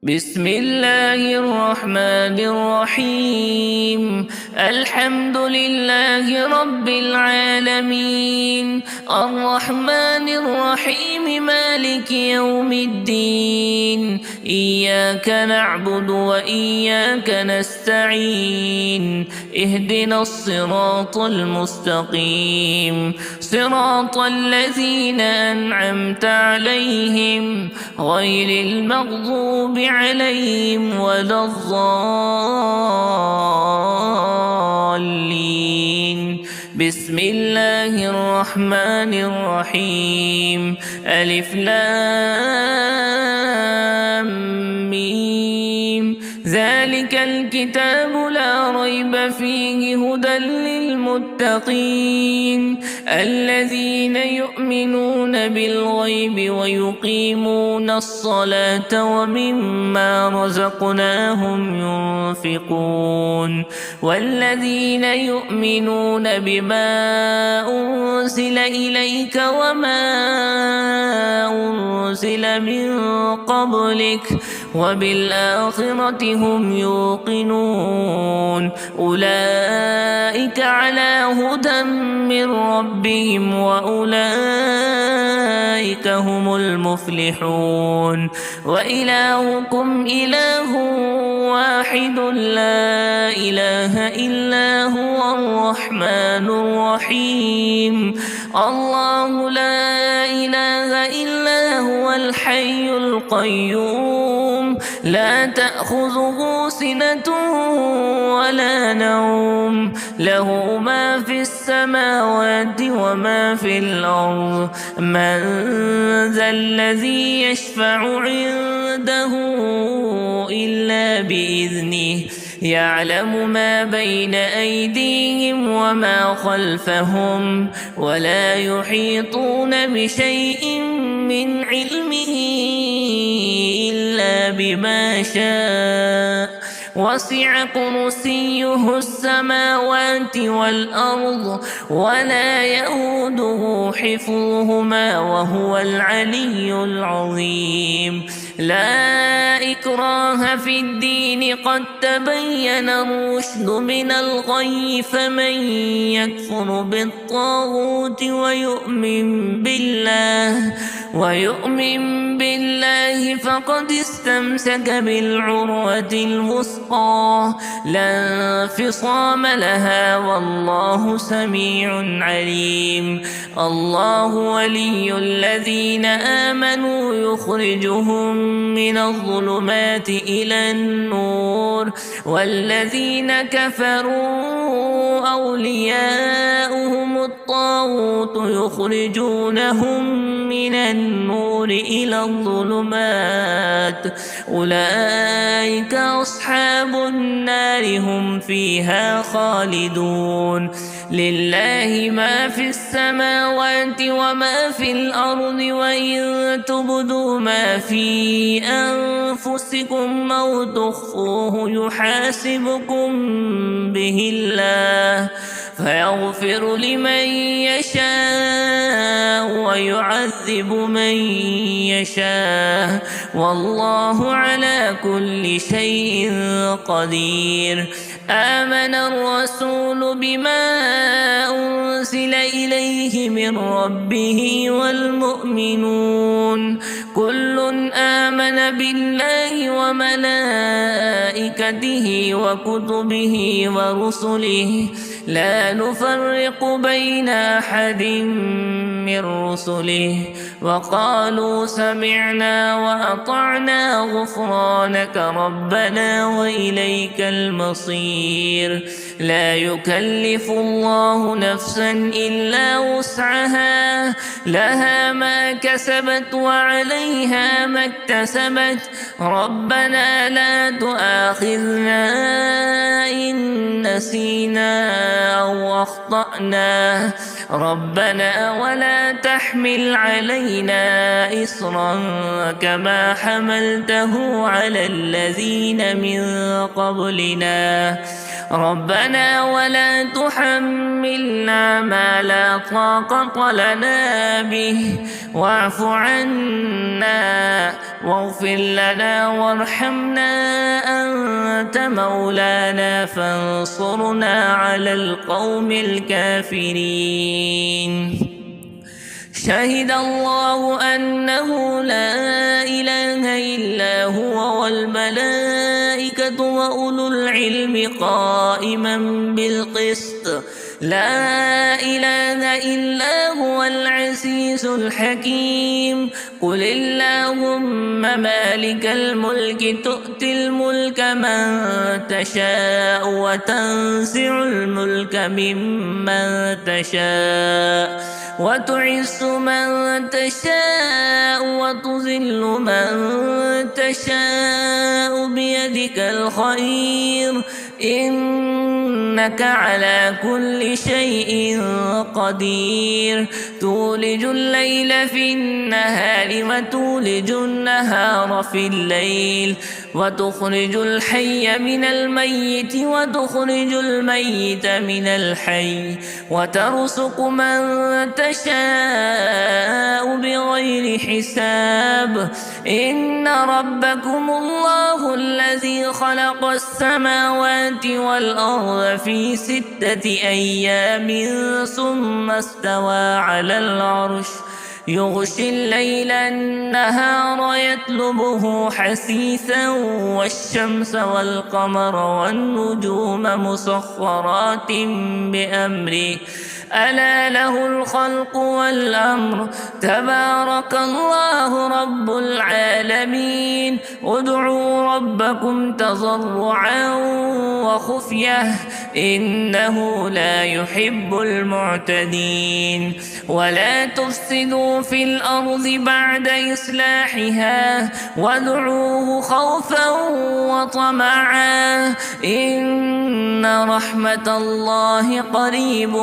بسم الله الرحمن الرحيم. الحمد لله رب العالمين، الرحمن الرحيم، مالك يوم الدين. إياك نعبد وإياك نستعين، اهدنا الصراط المستقيم، صراط الذين أنعمت عليهم غير المغضوب عليهم ولا الضالين. بسم الله الرحمن الرحيم. ألف لام ميم. ذلك الكتاب لا ريب فيه هدى للمتقين الذين يؤمنون بالغيب ويقيمون الصلاة ومما رزقناهم ينفقون والذين يؤمنون بما أنزل إليك وما أنزل من قبلك وبالآخرة هم يوقنون. أولئك على هدى من ربهم وأولئك هم المفلحون. وإلهكم إله واحد لا إله إلا هو الرحمن الرحيم. الله لا إله إلا هو الحي القيوم، لا تأخذه سنة ولا نوم، له ما في السماوات وما في الأرض. من ذا الذي يشفع عنده إلا بإذنه، يعلم ما بين أيديهم وما خلفهم ولا يحيطون بشيء من علمه إلا بما شاء. وسع كرسيه السماوات والأرض ولا يئوده حفظهما وهو العلي العظيم. لا إكراه في الدين، قد تبين الرشد من الغي، فمن يكفر بالطاغوت ويؤمن بالله فقد استمسك بالعروة الوثقى لا انفصام لها، والله سميع عليم. الله ولي الذين آمنوا يخرجهم من الظلمات إلى النور، والذين كفروا أولياؤهم الطاغوت يخرجونهم من النور إلى الظلمات. أولئك أصحاب النار، هم فيها خالدون. لله ما في السماوات وما في الأرض، وإن تبدوا ما في أنفسكم أو تخفوه يحاسبكم به الله، فيغفر لمن يشاء ويعذب من يشاء، والله على كل شيء قدير. آمن الرسول بما أنزل إليه من ربه والمؤمنون كل آمن بالله وملائكته وكتبه ورسله، لا نفرق بين أحد من رسله، وقالوا سمعنا وأطعنا غفرانك ربنا وإليك المصير. لا يكلف الله نفسا إلا وسعها، لها ما كسبت وعليها ما اكتسبت. ربنا لا تؤاخذنا إن نسينا أو أخطأنا، ربنا ولا تحمل علينا إصرا كما حملته على الذين من قبلنا، ربنا ولا تحملنا ما لا طاقة لنا به واعف عنا واغفر لنا وارحمنا أنت مولانا فانصرنا على القوم الكافرين. شهد الله أنه لا إله إلا هو والملائكة وأولو العلم قائما بالقسط لا إله إلا هو العزيز الحكيم. قل اللهم مالك الملك تؤتي الملك من تشاء وتنزع الملك ممن تشاء وتعز من تشاء وتذل من تشاء بيدك الخير إنك على كل شيء قدير. تولج الليل في النهار وتولج النهار في الليل وتخرج الحي من الميت وتخرج الميت من الحي وترزق من تشاء بغير حساب. إن ربكم الله الذي خلق السماوات والأرض في 6 أيام ثم استوى على العرش يغشي الليل النهار يطلبه حثيثا والشمس والقمر والنجوم مسخرات بأمره ألا له الخلق والأمر تبارك الله رب العالمين. ادعوا ربكم تضرعا وخفية إنه لا يحب المعتدين. ولا تفسدوا في الأرض بعد إصلاحها وادعوه خوفا وطمعا إن رحمة الله قريب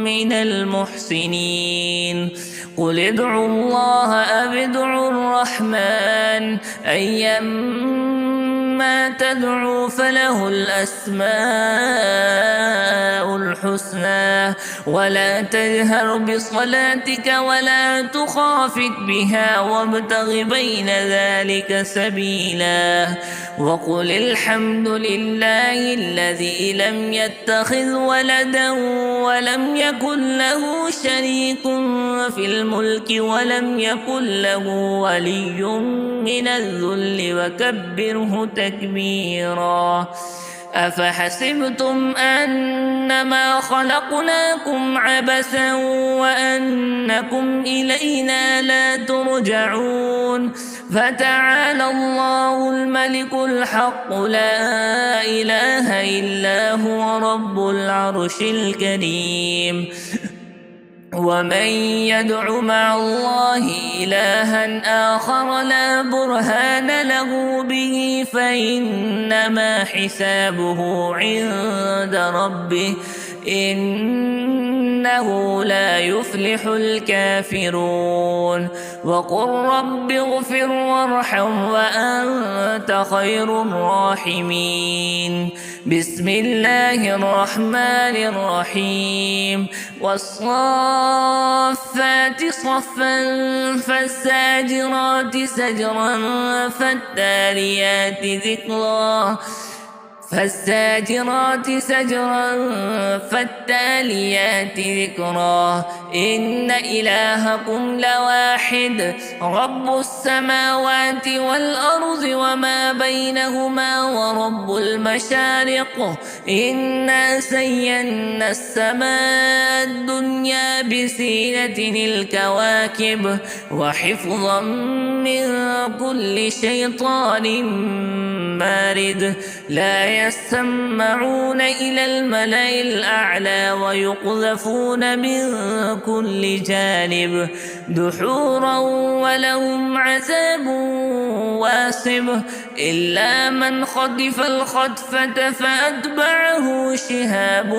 من المحسنين. قل ادعوا الله أو ادعوا الرحمن أيما تدعوا فله الأسماء الحسنى ولا تجهر بصلاتك ولا تخافت بها وابتغ بين ذلك سبيلا. وقل الحمد لله الذي لم يتخذ ولدا ولم يكن له شريك في الملك ولم يكن له ولي من الذل وكبره تكبيرا. أفحسبتم أنما خلقناكم عبثا وأنكم إلينا لا ترجعون. فتعالى الله الملك الحق لا إله إلا هو رب العرش الكريم. ومن يدع مع الله إلها آخر لا برهان له به فإنما حسابه عند ربه إنه لا يفلح الكافرون. وقل رب اغفر وارحم وأنت خير الراحمين. بسم الله الرحمن الرحيم. والصافات صفا فالزاجرات زجرا فالتاليات ذكرا فالزاجرات زجرا فالتاليات ذكرا. إن إلهكم لواحد رب السماوات والأرض وما بينهما ورب المشارق. إنا زينا السماء الدنيا بزينة الكواكب وحفظا من كل شيطان مارد. لا يسمعون إلى الملأ الأعلى ويقذفون من كل جانب دحورا ولهم عذاب واصب. إلا من خطف الخطفة فأتبعه شهاب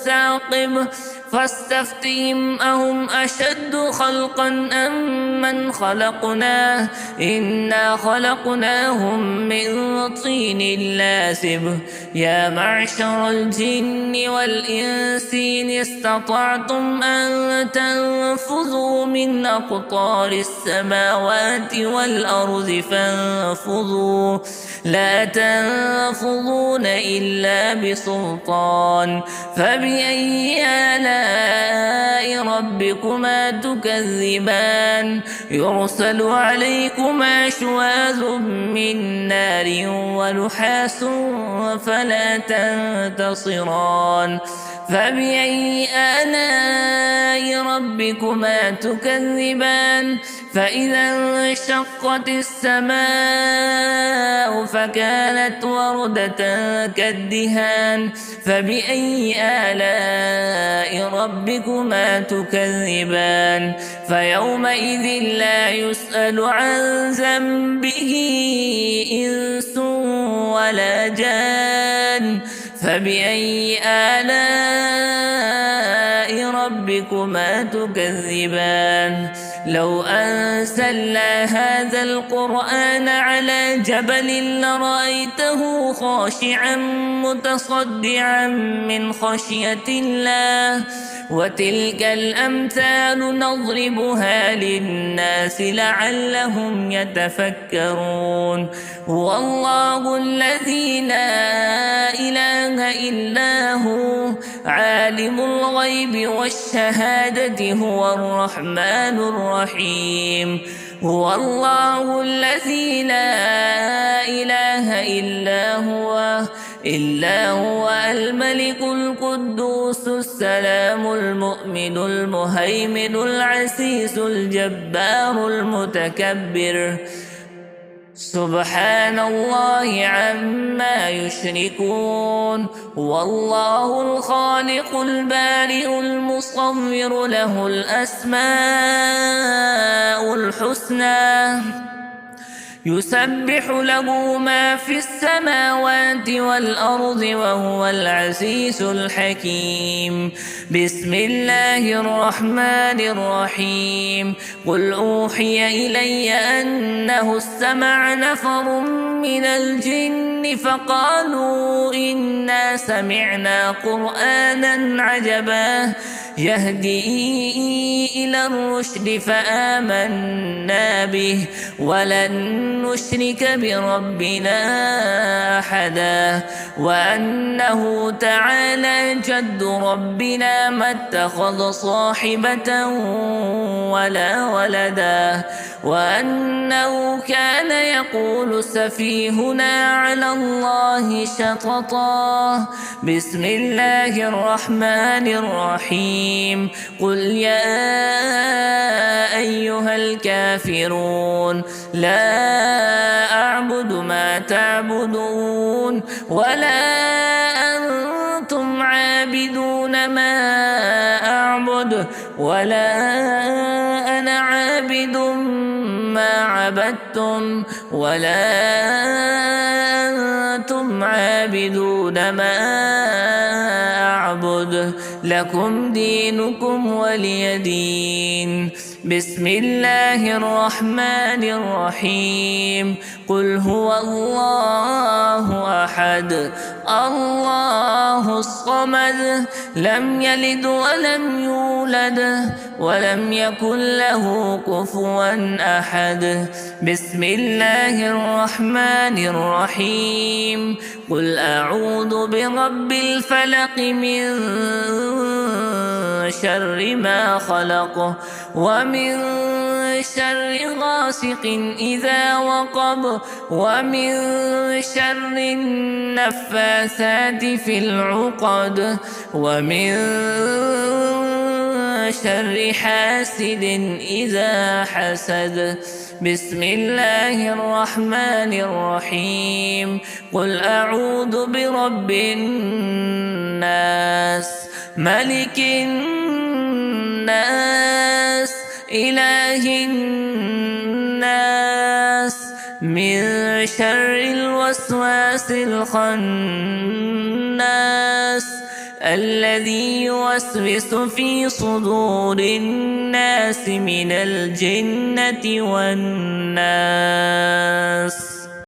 ثاقب فاستفتهم أهم أشد خلقا أم من خلقنا إنا خلقناهم من طين لازب يا معشر الجن والإنس إن استطعتم أن تنفذوا من أقطار السماوات والأرض فانفذوا لا تنفذون إلا بسلطان فبأي آلاء ربكما تكذبان يرسل عليكما شواذ من نار ونحاس فلا تنتصران فبأي آلاء ربكما تكذبان فإذا انشقت السماء فكانت وردة كالدهان فبأي آلاء ربكما تكذبان فيومئذ لا يسأل عن ذنبه إنس ولا جان فبأي آلاء ربكما تكذبان لو أنزلنا هذا القرآن على جبل لرأيته خاشعا متصدعا من خشية الله وتلك الأمثال نضربها للناس لعلهم يتفكرون هو الله الذي لا إله إلا هو عالم الغيب والشهادة هو الرحمن الرحيم هو الله الذي لا إله إلا هو الملك القدوس السلام المؤمن المهيمن العزيز الجبار المتكبر سبحان الله عما يشركون هو الله الخالق البارئ المصور له الأسماء الحسنى يسبح له ما في السماوات والأرض وهو العزيز الحكيم بسم الله الرحمن الرحيم قل أوحي إلي أنه استمع نفر من الجن فقالوا إنا سمعنا قرآنا عجبا يهدي إلى الرشد فآمنا به ولن نشرك بربنا أحدا وأنه تعالى جد ربنا ما اتخذ صاحبة ولا ولدا وأنه كان يقول سفيهنا على الله شططا بسم الله الرحمن الرحيم قل يا أيها الكافرون لا أعبد ما تعبدون ولا أنتم عابدون ما أعبد ولا أنا عابد ما عبدتم ولا أنتم عابدون ما أعبد لكم دينكم ولي دين بسم الله الرحمن الرحيم قل هو الله أحد الله الصمد لم يلد ولم يولد ولم يكن له كفوا أحد بسم الله الرحمن الرحيم قل أعوذ برب الفلق من شر ما خلق ومن شر غاسق إذا وقب ومن شر النفاثات في العقد ومن شر حاسد إذا حسد بسم الله الرحمن الرحيم قل أعوذ برب الناس ملك الناس إله الناس من شر الوسواس الخناس الذي يوسوس في صدور الناس من الجنة والناس.